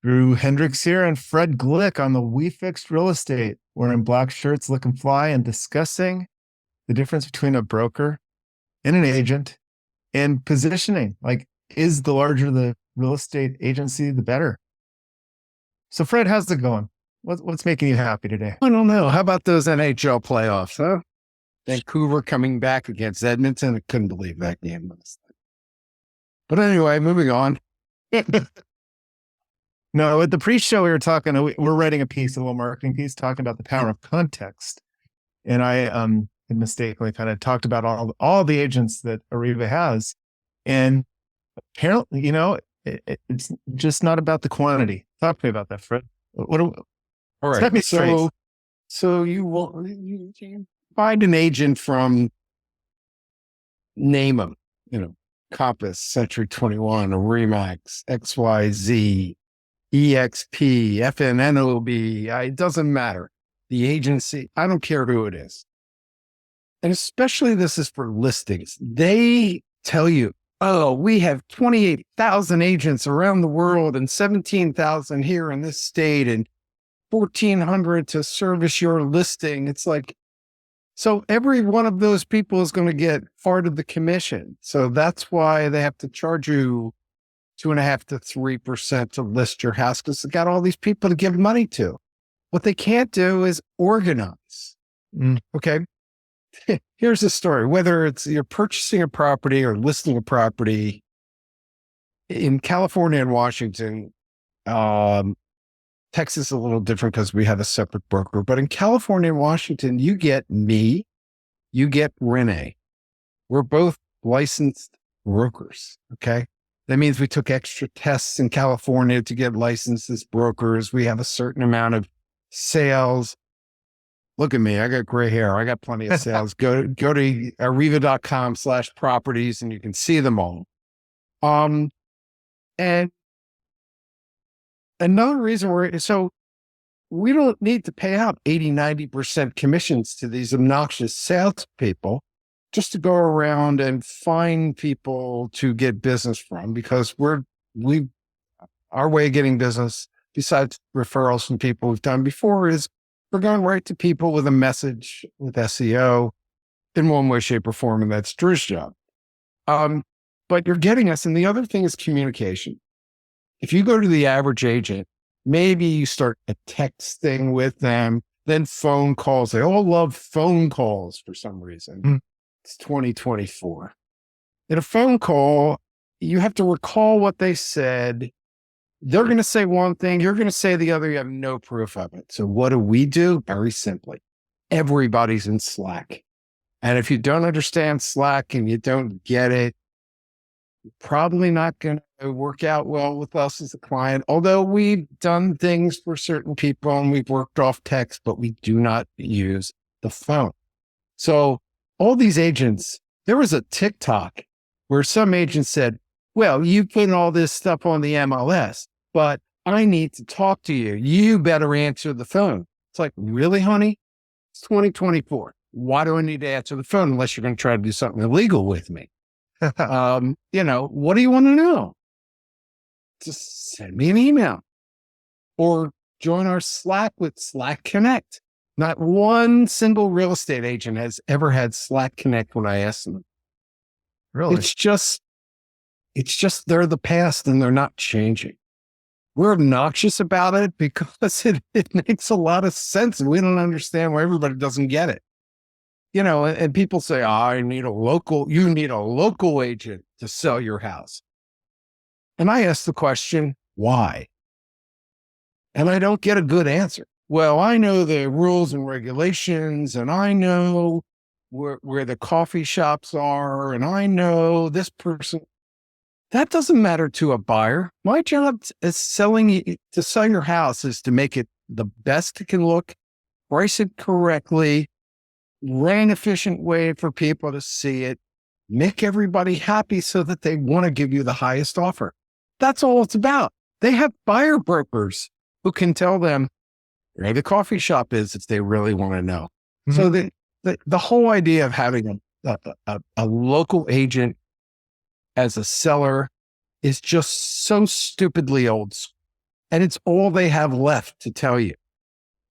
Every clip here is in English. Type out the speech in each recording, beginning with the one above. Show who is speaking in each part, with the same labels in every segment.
Speaker 1: Drew Hendricks here and Fred Glick on the We Fixed Real Estate. We're in black shirts looking fly and discussing the difference between a broker and an agent and positioning. Like, is the larger the real estate agency, the better? So, Fred, how's it going? What's making you happy today?
Speaker 2: I don't know. How about those NHL playoffs, huh? Vancouver coming back against Edmonton. I couldn't believe that game. But anyway, moving on.
Speaker 1: No, at the pre-show, we were talking, we're writing a piece, a little marketing piece, talking about the power of context. And I had mistakenly kind of talked about all the agents that Arrivva has. And apparently, it's just not about the quantity. Talk to me about that, Fred.
Speaker 2: All right.
Speaker 1: Set me straight.
Speaker 2: So you find an agent from, name them, Compass, Century 21, Remax, XYZ, EXP, FNNOB, it doesn't matter. The agency, I don't care who it is. And especially this is for listings. They tell you, oh, we have 28,000 agents around the world and 17,000 here in this state and 1,400 to service your listing. It's like, so every one of those people is going to get part of the commission. So that's why they have to charge you 2.5% to 3% to list your house, because they got all these people to give money to. What they can't do is organize. Okay. Here's the story. Whether it's you're purchasing a property or listing a property in California and Washington, Texas is a little different because we have a separate broker, but in California and Washington, you get me, you get Renee. We're both licensed brokers. Okay. That means we took extra tests in California to get licensed as brokers. We have a certain amount of sales. Look at me. I got gray hair. I got plenty of sales. Go to arrivva.com/properties and you can see them all. And another reason so we don't need to pay out 80-90% commissions to these obnoxious salespeople just to go around and find people to get business from, because our way of getting business, besides referrals from people we've done before, is we're going right to people with a message with SEO in one way, shape, or form, and that's Drew's job. But you're getting us. And the other thing is communication. If you go to the average agent, maybe you start a texting with them, then phone calls. They all love phone calls for some reason. It's 2024. In a phone call, you have to recall what they said. They're going to say one thing, you're going to say the other. You have no proof of it. So what do? Very simply, everybody's in Slack. And if you don't understand Slack and you don't get it, you're probably not going to work out well with us as a client. Although we've done things for certain people and we've worked off text, but we do not use the phone. So all these agents, there was a TikTok where some agent said, well, you put all this stuff on the MLS, but I need to talk to you. You better answer the phone. It's like, really, honey? It's 2024. Why do I need to answer the phone unless you're going to try to do something illegal with me? What do you want to know? Just send me an email or join our Slack with Slack Connect. Not one single real estate agent has ever had Slack Connect when I asked them.
Speaker 1: Really?
Speaker 2: It's just they're the past and they're not changing. We're obnoxious about it because it makes a lot of sense and we don't understand why everybody doesn't get it. And people say, you need a local agent to sell your house. And I ask the question, why? And I don't get a good answer. Well, I know the rules and regulations, and I know where the coffee shops are, and I know this person. That doesn't matter to a buyer. My job is to sell your house is to make it the best it can look, price it correctly, run an efficient way for people to see it, make everybody happy so that they want to give you the highest offer. That's all it's about. They have buyer brokers who can tell them where the coffee shop is if they really want to know. Mm-hmm. So the whole idea of having a local agent as a seller is just so stupidly old school. And it's all they have left to tell you.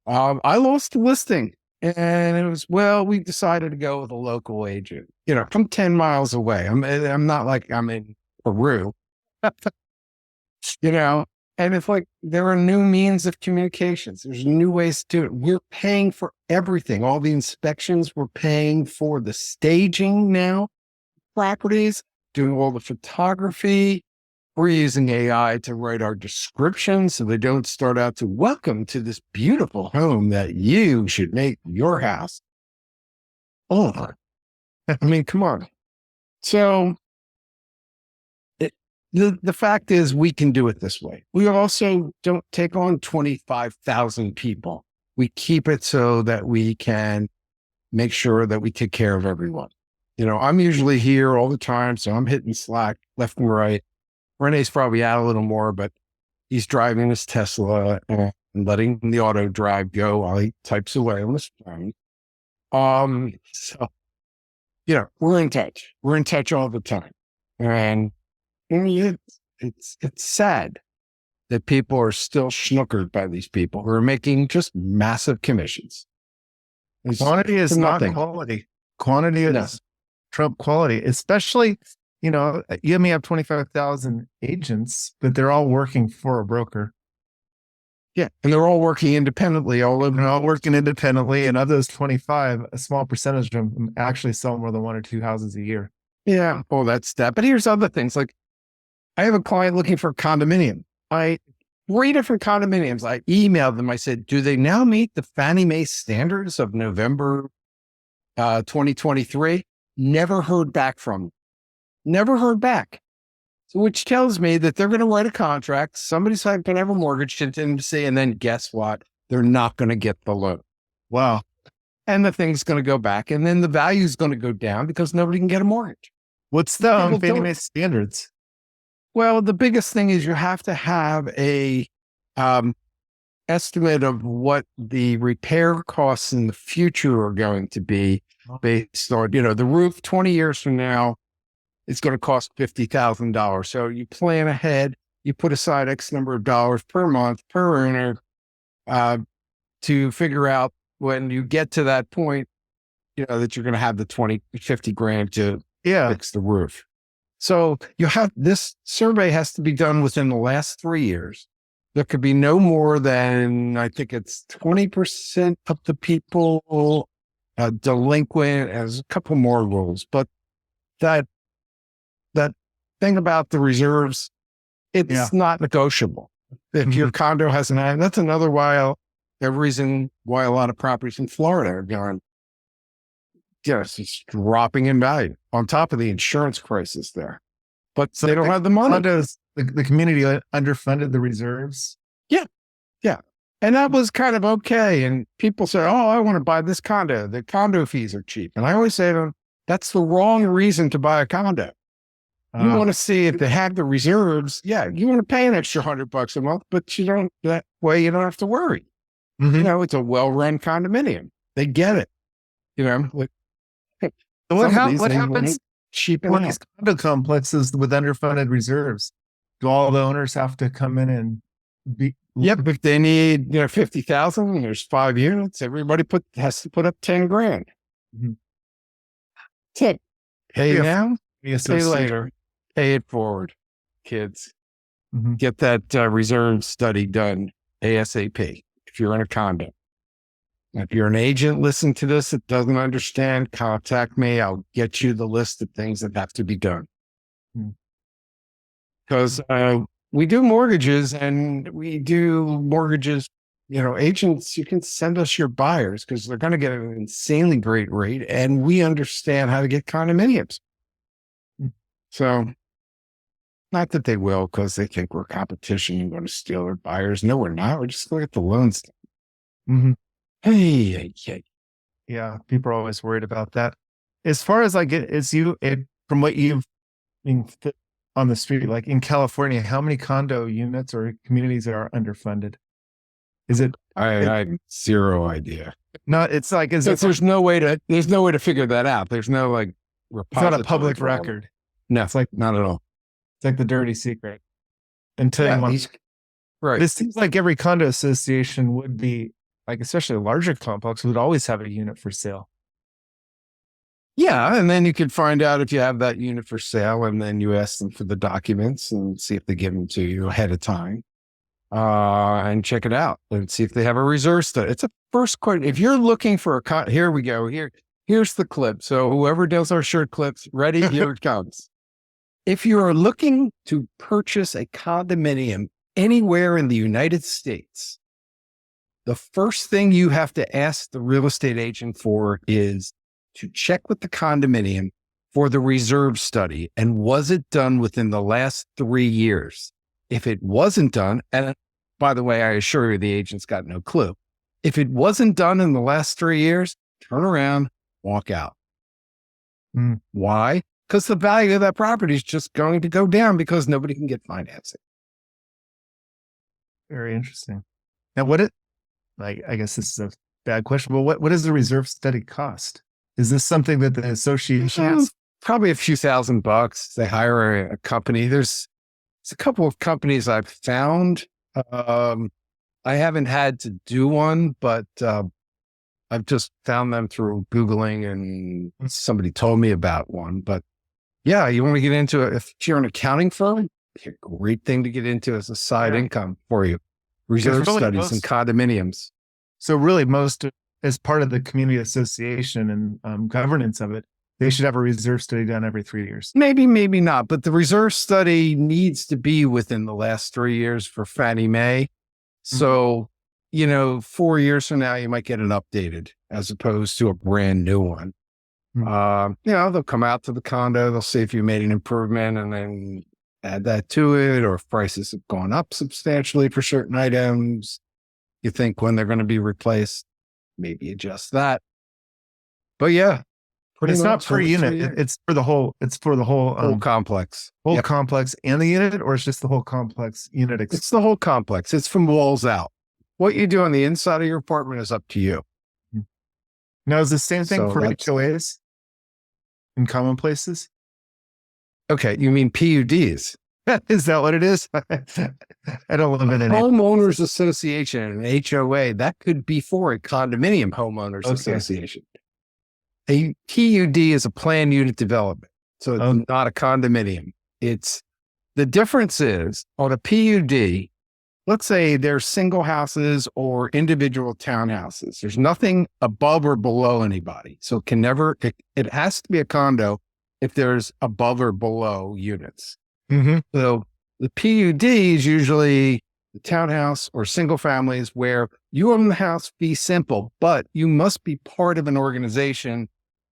Speaker 2: I lost the listing, and it was, well, we decided to go with a local agent, from 10 miles away. I'm not like I'm in Peru, and it's like, there are new means of communications. There's new ways to do it. We're paying for everything. All the inspections, we're paying for the staging now, properties, doing all the photography. We're using AI to write our descriptions so they don't start out to welcome to this beautiful home that you should make your house. Oh, I mean, come on. So the fact is, we can do it this way. We also don't take on 25,000 people. We keep it so that we can make sure that we take care of everyone. I'm usually here all the time, so I'm hitting Slack left and right. Renee's probably out a little more, but he's driving his Tesla and letting the auto drive go while he types away on his phone. So, we're in touch. We're in touch all the time. And it's sad that people are still snookered by these people who are making just massive commissions.
Speaker 1: Quantity is not quality. Quantity is trump quality, especially, you may have 25,000 agents, but they're all working for a broker.
Speaker 2: Yeah. And they're all working independently.
Speaker 1: They're all working independently. And of those 25, a small percentage of them actually sell more than 1 or 2 houses a year.
Speaker 2: Yeah. Well, that's that. But here's other things. Like, I have a client looking for a condominium. 3 different condominiums. I emailed them. I said, do they now meet the Fannie Mae standards of November 2023? Never heard back from them. Never heard back. So, which tells me that they're going to write a contract. Somebody's going to have a mortgage contingency, and then guess what? They're not going to get the loan.
Speaker 1: Wow.
Speaker 2: And the thing's going to go back, and then the value is going to go down because nobody can get a mortgage.
Speaker 1: What's the Fannie Mae standards?
Speaker 2: Well, the biggest thing is you have to have a estimate of what the repair costs in the future are going to be based on, the roof 20 years from now. It's going to cost $50,000. So you plan ahead, you put aside X number of dollars per month, per earner, to figure out when you get to that point, that you're going to have the 50 grand to fix the roof. So this survey has to be done within the last 3 years. There could be no more than, I think it's 20% of the people delinquent, as a couple more rules, but that thing about the reserves, it's not negotiable. If your condo has that's another reason why a lot of properties in Florida are going, it's just dropping in value on top of the insurance crisis there. But they don't have the money.
Speaker 1: Condos, the community underfunded the reserves.
Speaker 2: Yeah. Yeah. And that was kind of okay. And people say, oh, I want to buy this condo. The condo fees are cheap. And I always say to them, that's the wrong reason to buy a condo. You want to see if they have the reserves. Yeah, you want to pay an extra $100 a month, but that way you don't have to worry. Mm-hmm. It's a well-run condominium. They get it. What
Speaker 1: happens when these condo complexes with underfunded reserves? Do all the owners have to come in and be?
Speaker 2: Yep, if they need 50,000 and there's 5 units, everybody has to put up 10 grand. Mm-hmm. 10. Pay now, pay later. Pay it forward, kids. Mm-hmm. Get that reserve study done ASAP if you're in a condo. If you're an agent, listen to this, that doesn't understand, contact me. I'll get you the list of things that have to be done. Because we do mortgages agents, you can send us your buyers because they're going to get an insanely great rate. And we understand how to get condominiums. So, not that they will, because they think we're competition and going to steal their buyers. No, we're not. We're just going to get the loans. Mm-hmm. Hey.
Speaker 1: Yeah, people are always worried about that. As far as from what you've been on the street, like in California, how many condo units or communities are underfunded? Is it?
Speaker 2: I have zero idea.
Speaker 1: No, it's like
Speaker 2: there's no way to figure that out. There's no
Speaker 1: it's not a public record.
Speaker 2: No, it's like not at all.
Speaker 1: It's like the dirty secret. Until
Speaker 2: Right.
Speaker 1: This seems like every condo association would be, like, especially a larger complex, would always have a unit for sale.
Speaker 2: Yeah. And then you can find out if you have that unit for sale, and then you ask them for the documents and see if they give them to you ahead of time. And check it out and see if they have a reserve study. It's a first question. If you're looking for here we go. Here's the clip. So whoever does our shirt clips, ready, here it comes. If you are looking to purchase a condominium anywhere in the United States, the first thing you have to ask the real estate agent for is to check with the condominium for the reserve study. And was it done within the last 3 years? If it wasn't done, and by the way, I assure you, the agent's got no clue. If it wasn't done in the last 3 years, turn around, walk out. Why? Because the value of that property is just going to go down because nobody can get financing.
Speaker 1: Very interesting. Now, I guess this is a bad question, but what does the reserve study cost? Is this something that the association has?
Speaker 2: Probably a few $1,000. They hire a company. There's a couple of companies I've found. I haven't had to do one, but I've just found them through Googling, and somebody told me about one. But yeah, you want to get into it. If you're an accounting firm, a great thing to get into as a side income for you. Reserve studies and condominiums.
Speaker 1: So really, most as part of the community association and governance of it, they should have a reserve study done every 3 years.
Speaker 2: Maybe, maybe not. But the reserve study needs to be within the last 3 years for Fannie Mae. So, 4 years from now, you might get an updated as opposed to a brand new one. They'll come out to the condo. They'll see if you made an improvement and then add that to it, or if prices have gone up substantially for certain items. You think when they're going to be replaced, maybe adjust that. But yeah.
Speaker 1: It's not per unit. It's for the whole. It's for the whole
Speaker 2: complex.
Speaker 1: Whole complex and the unit, or it's just the whole complex unit?
Speaker 2: It's the whole complex. It's from walls out. What you do on the inside of your apartment is up to you.
Speaker 1: Now, is the same thing for HOAs in common places?
Speaker 2: Okay, you mean PUDs?
Speaker 1: Is that what it is? I don't live in an
Speaker 2: homeowners association, an HOA. That could be for a condominium homeowners association. A PUD is a planned unit development. So it's not a condominium. The difference is on a PUD, let's say there's single houses or individual townhouses. There's nothing above or below anybody. So it has to be a condo if there's above or below units. So the PUD is usually the townhouse or single families where you own the house, fee simple, but you must be part of an organization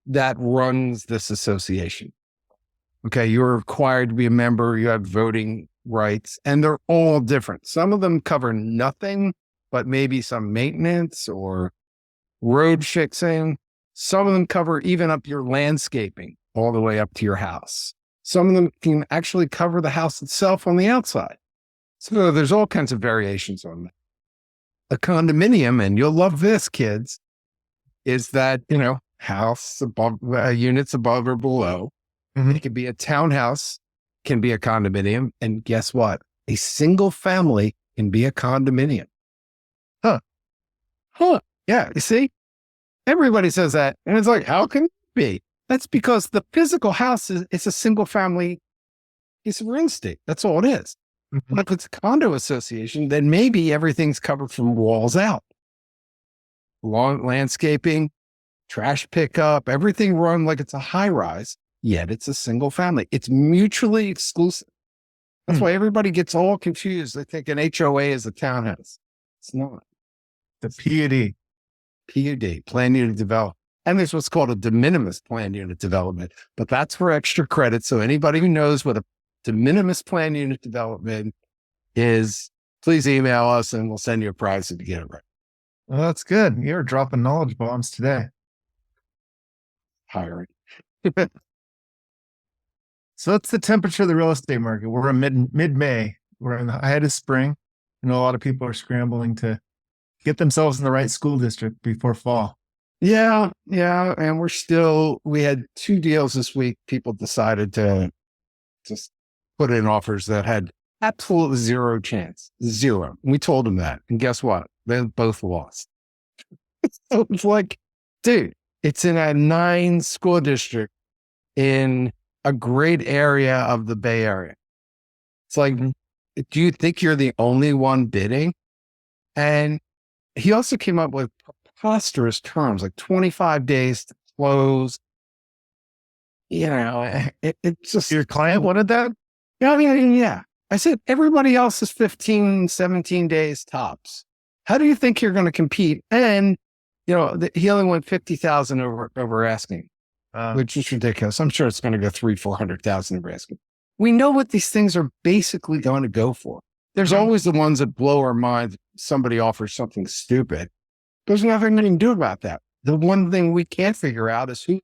Speaker 2: that runs this association. Okay, you're required to be a member, you have voting rights, and they're all different. Some of them cover nothing, but maybe some maintenance or road fixing. Some of them cover even up your landscaping all the way up to your house. Some of them can actually cover the house itself on the outside. So there's all kinds of variations on that. A condominium, and you'll love this, kids, is that, house above, units above or below. It could be a townhouse, can be a condominium. And guess what? A single family can be a condominium. Yeah. You see, everybody says that. And it's like, how can it be? That's because the physical house is a single family piece of real estate. That's all it is. But if it's a condo association, then maybe everything's covered from walls out. Lawn landscaping, trash pickup, everything run like it's a high rise, yet it's a single family. It's mutually exclusive. That's why everybody gets all confused. They think an HOA is a townhouse. It's not.
Speaker 1: The PUD,
Speaker 2: planned unit development. And there's what's called a de minimis planned unit development, but that's for extra credit. So anybody who knows what a de minimis planned unit development is, please email us and we'll send you a prize if you get it right.
Speaker 1: Well, that's good. You're dropping knowledge bombs today.
Speaker 2: Hiring.
Speaker 1: So that's the temperature of the real estate market. We're in mid-May. We're in the height of spring. A lot of people are scrambling to get themselves in the right school district before fall.
Speaker 2: Yeah. And we had 2 deals this week. People decided to just put in offers that had Absolutely zero chance. Zero. We told them that. And guess what? They both lost. So it's like, dude, it's in a 9 school district in a great area of the Bay Area. It's like, do you think you're the only one bidding? And he also came up with preposterous terms, like 25 days to close. It's just.
Speaker 1: Your client wanted that?
Speaker 2: Yeah, I mean, yeah. I said, everybody else is 15, 17 days tops. How do you think you're going to compete? And, he only went 50,000 over asking, which is ridiculous. I'm sure it's going to go 400,000 over asking. We know what these things are basically going to go for. There's always the ones that blow our minds. Somebody offers something stupid. There's nothing we can do about that. The one thing we can't figure out is who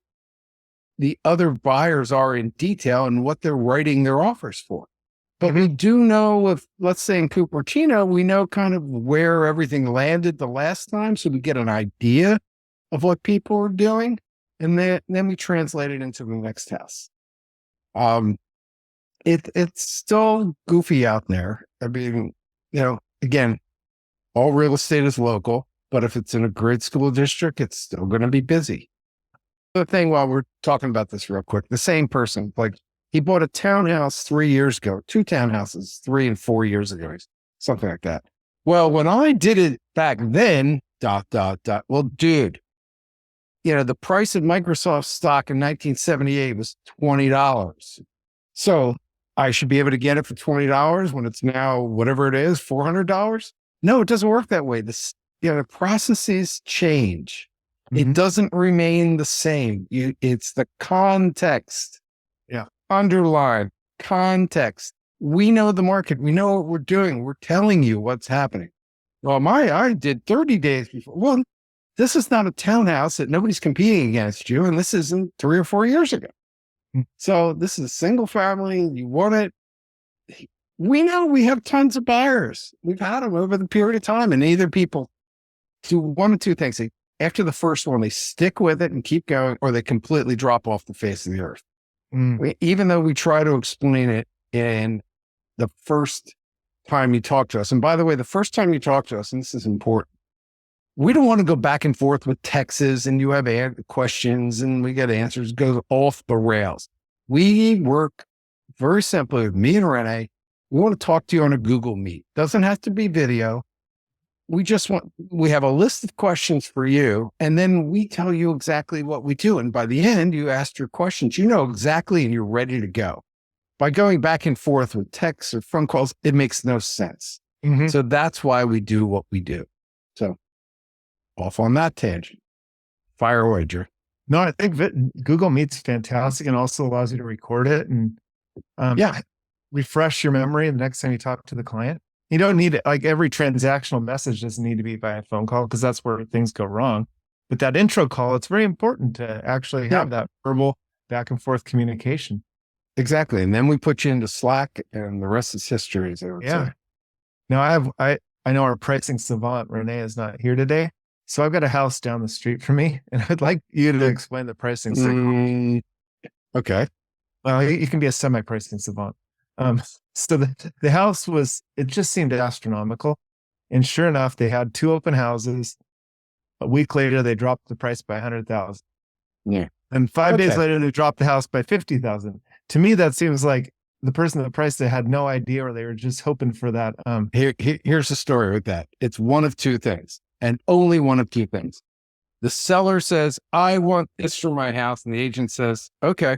Speaker 2: the other buyers are in detail and what they're writing their offers for. But we do know if, let's say in Cupertino, we know kind of where everything landed the last time. So we get an idea of what people are doing. And then we translate it into the next house. It's still goofy out there. I mean, again, all real estate is local, but if it's in a great school district, it's still going to be busy. The thing, while we're talking about this real quick, the same person, like, he bought a townhouse 3 years ago, 2 townhouses 3 and 4 years ago, something like that. Well, when I did it back then, ... Well, dude, the price of Microsoft stock in 1978 was $20. So I should be able to get it for $20 when it's now, whatever it is, $400. No, it doesn't work that way. The processes change. Mm-hmm. It doesn't remain the same. It's the context.
Speaker 1: Yeah.
Speaker 2: Underline context. We know the market. We know what we're doing. We're telling you what's happening. Well, I did 30 days before. Well, this is not a townhouse that nobody's competing against you. And this isn't 3 or 4 years ago. So this is a single family. You want it. We know we have tons of buyers. We've had them over the period of time. And either people do one of two things. After the first one, they stick with it and keep going, or they completely drop off the face of the earth. Even though we try to explain it in the first time you talk to us. And by the way, the first time you talk to us, and this is important, we don't want to go back and forth with texts and you have questions and we get answers, go off the rails. We work very simply with me and Renee. We want to talk to you on a Google Meet. Doesn't have to be video. We have a list of questions for you, and then we tell you exactly what we do. And by the end, you asked your questions, exactly, and you're ready to go. By going back and forth with texts or phone calls, it makes no sense. Mm-hmm. So that's why we do what we do. So off on that tangent. Fire away, Drew.
Speaker 1: No, I think Google Meet's fantastic and also allows you to record it and refresh your memory the next time you talk to the client. You don't need it. Like, every transactional message doesn't need to be by a phone call because that's where things go wrong. But that intro call, it's very important to actually have that verbal back and forth communication.
Speaker 2: Exactly. And then we put you into Slack and the rest is history, as I would say.
Speaker 1: Now I know our pricing savant, Renee, is not here today. So I've got a house down the street from me and I'd like you to explain the pricing savant.
Speaker 2: Okay.
Speaker 1: Well, you can be a semi-pricing savant. So the house it just seemed astronomical. And sure enough, they had 2 open houses. A week later, they dropped the price by 100,000.
Speaker 2: Yeah.
Speaker 1: And 5 days later, they dropped the house by 50,000. To me, that seems like the person that priced it had no idea, or they were just hoping for that.
Speaker 2: Here's the story with that. It's one of 2 things, and only one of 2 things. The seller says, I want this for my house. And the agent says, okay,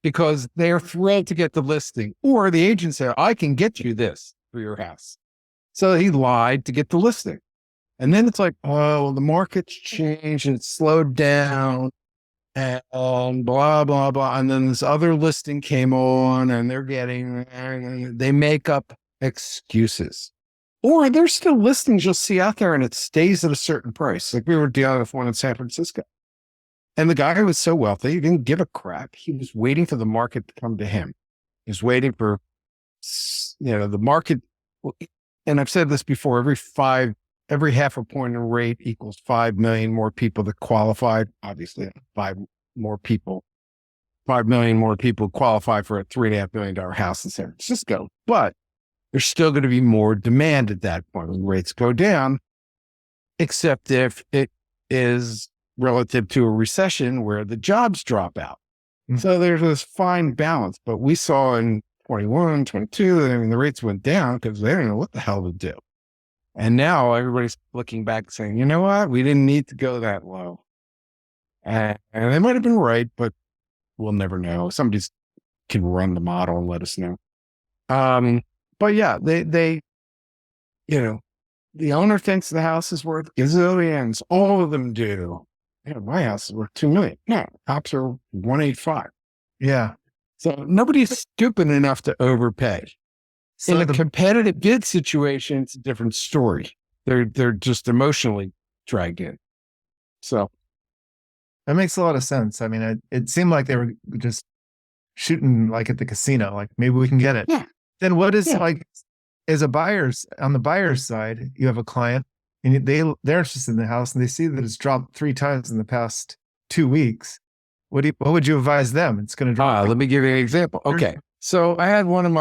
Speaker 2: because they're thrilled to get the listing. Or the agent said, I can get you this for your house. So he lied to get the listing. And then it's like, oh, the market's changed and it's slowed down and blah, blah, blah. And then this other listing came on and they make up excuses. Or there's still listings you'll see out there and it stays at a certain price. Like, we were dealing with one in San Francisco. And the guy was so wealthy, he didn't give a crap. He was waiting for the market to come to him. He was waiting for, the market. And I've said this before, every half a point in rate equals 5 million more people that qualified. Obviously, 5 million more people qualify for a $3.5 million house in San Francisco. But there's still going to be more demand at that point when rates go down, except if it is relative to a recession where the jobs drop out.
Speaker 1: Mm.
Speaker 2: So there's this fine balance. But we saw in 21, 22, I mean, the rates went down because they didn't know what the hell to do. And now everybody's looking back saying, you know what? We didn't need to go that low. And they might have been right, but we'll never know. Somebody can run the model and let us know. But yeah, they, the owner thinks the house is worth gazillions. All of them do. Yeah, my house is worth $2 million. No, tops are 185.
Speaker 1: Yeah.
Speaker 2: So nobody's stupid enough to overpay.
Speaker 1: So
Speaker 2: In a competitive bid situation, it's a different story. They're just emotionally dragged in. So
Speaker 1: that makes a lot of sense. I mean, it seemed like they were just shooting like at the casino, like maybe we can get it.
Speaker 2: Yeah.
Speaker 1: Then what is like, as a on the buyer's side, you have a client and they're interested in the house and they see that it's dropped 3 times in the past 2 weeks. What would you advise them? It's going to drop.
Speaker 2: let me give you an example. Okay. So I had one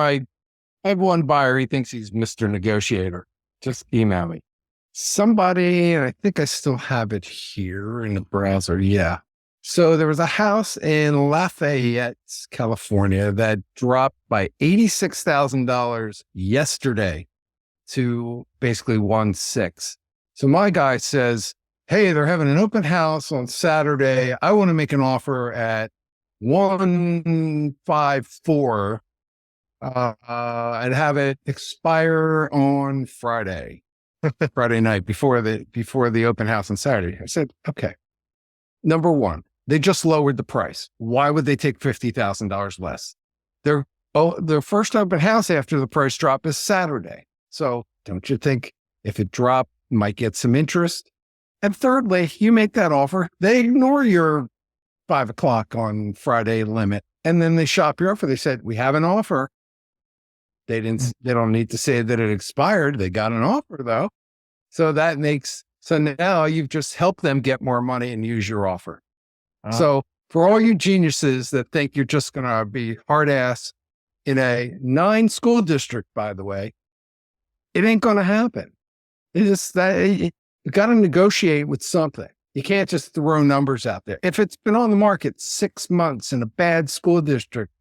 Speaker 2: buyer. He thinks he's Mr. Negotiator. Just email me. Somebody, and I think I still have it here in the browser. Yeah. So there was a house in Lafayette, California that dropped by $86,000 yesterday to basically 1.6. So my guy says, hey, they're having an open house on Saturday. I want to make an offer at 154 and have it expire on Friday night before the open house on Saturday. I said, okay. Number one, they just lowered the price. Why would they take $50,000 less? Their first open house after the price drop is Saturday. So don't you think if it dropped, might get some interest? And thirdly, you make that offer, they ignore your 5 o'clock on Friday limit. And then they shop your offer. They said, we have an offer. They don't need to say that it expired. They got an offer though. So now you've just helped them get more money and use your offer. So for all you geniuses that think you're just going to be hard ass in a 9 school district, by the way, it ain't going to happen. It's that you got to negotiate with something. You can't just throw numbers out there. If it's been on the market 6 months in a bad school district,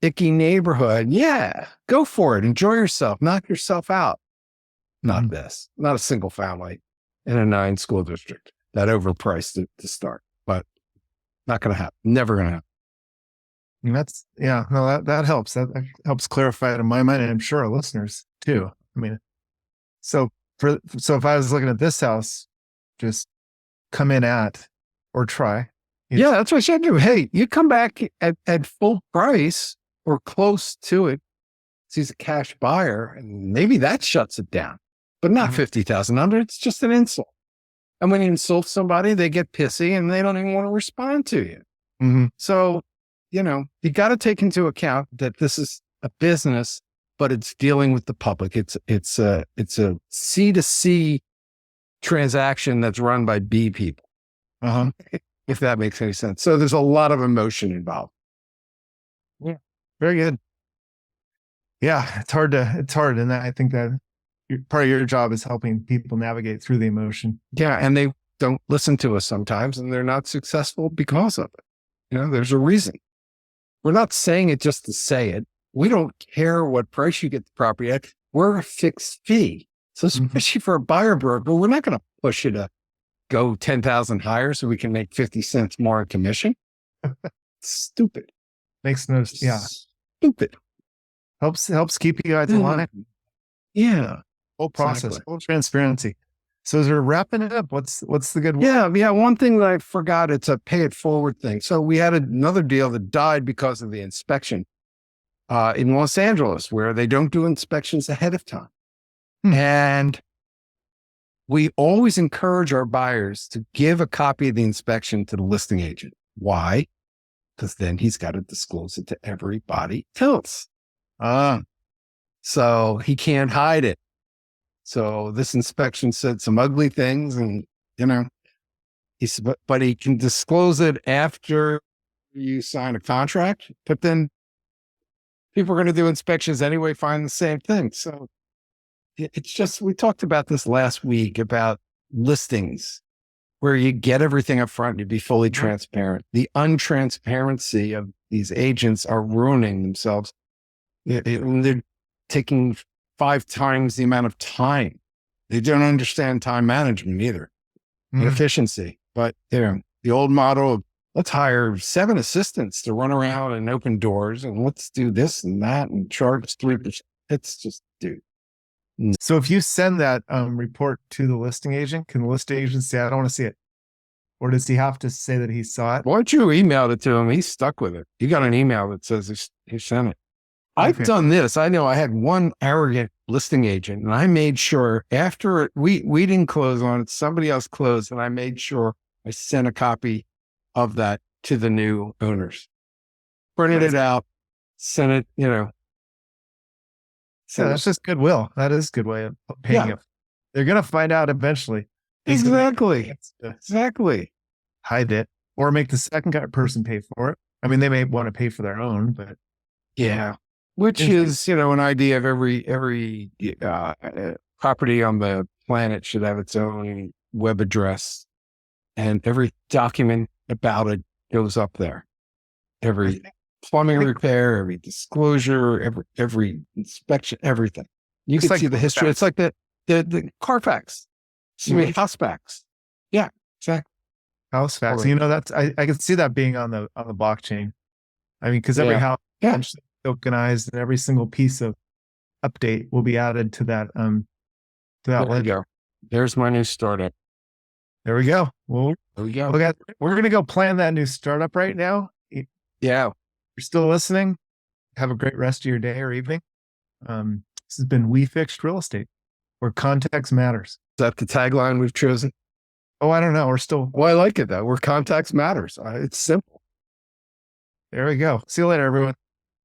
Speaker 2: icky neighborhood, yeah, go for it. Enjoy yourself. Knock yourself out. Not this. Not a single family in a 9 school district that overpriced it to start. But not going to happen. Never going to happen.
Speaker 1: And that helps. That helps clarify it in my mind, and I'm sure our listeners too. I mean, so if I was looking at this house, just come in at or try.
Speaker 2: Yeah, that's what I should do. Hey, you come back at full price or close to it. He's a cash buyer, and maybe that shuts it down, but not 50,000 under. It's just an insult. And when you insult somebody, they get pissy and they don't even want to respond to you.
Speaker 1: Mm-hmm.
Speaker 2: So, you got to take into account that this is a business, but it's dealing with the public. It's a C2C transaction that's run by B people. If that makes any sense. So there's a lot of emotion involved.
Speaker 1: Yeah. Very good. Yeah. It's hard. And I think that part of your job is helping people navigate through the emotion.
Speaker 2: Yeah. And they don't listen to us sometimes and they're not successful because of it. There's a reason. We're not saying it just to say it. We don't care what price you get the property at. We're a fixed fee. So especially for a buyer broker, we're not going to push you to go 10,000 higher so we can make 50 cents more in commission. Stupid.
Speaker 1: Makes no sense. Yeah.
Speaker 2: Stupid.
Speaker 1: Helps keep you guys aligned.
Speaker 2: Yeah.
Speaker 1: Whole process, full transparency. So as we're wrapping it up, what's the good one?
Speaker 2: Yeah. One thing that I forgot, it's a pay it forward thing. So we had another deal that died because of the inspection in Los Angeles, where they don't do inspections ahead of time. And we always encourage our buyers to give a copy of the inspection to the listing agent. Why? Because then he's got to disclose it to everybody else. So he can't hide it. So this inspection said some ugly things and, but he can disclose it after you sign a contract, but then People are going to do inspections anyway, find the same thing. So it's just, we talked about this last week about listings where you get everything up front, you be fully transparent. The untransparency of these agents are ruining themselves. They're taking 5 times the amount of time. They don't understand time management either, and efficiency. But the old model of let's hire 7 assistants to run around and open doors, and let's do this and that and charge 3%. It's just, dude.
Speaker 1: So if you send that report to the listing agent, can the listing agent say, I don't want to see it? Or does he have to say that he saw it?
Speaker 2: Why don't you email it to him? He's stuck with it. You got an email that says he sent it. I've done this. I know I had one arrogant listing agent, and I made sure after we didn't close on it, somebody else closed, and I made sure I sent a copy of that to the new owners. Printed it out, sent it,
Speaker 1: So that's just goodwill. That is a good way of paying it. They're going to find out eventually.
Speaker 2: Exactly.
Speaker 1: Hide it or make the second person pay for it. I mean, they may want to pay for their own, but
Speaker 2: which is, an idea of every property on the planet should have its own web address, and every document about it goes up there. Every plumbing repair, every disclosure, every inspection, everything. You can see the history. It's like the Carfax. Housebacks. Yeah, exactly.
Speaker 1: Housebacks. That's I can see that being on the blockchain. I mean, because every house is tokenized, and every single piece of update will be added to that.
Speaker 2: There we go. There's my new startup.
Speaker 1: There we go. Well,
Speaker 2: there we go.
Speaker 1: We're gonna go plan that new startup right now.
Speaker 2: Yeah.
Speaker 1: If you're still listening, have a great rest of your day or evening. This has been We Fixed Real Estate, where context matters.
Speaker 2: Is that the tagline we've chosen?
Speaker 1: Oh, I don't know. We're still.
Speaker 2: Well, I like it though. Where context matters. It's simple.
Speaker 1: There we go. See you later, everyone.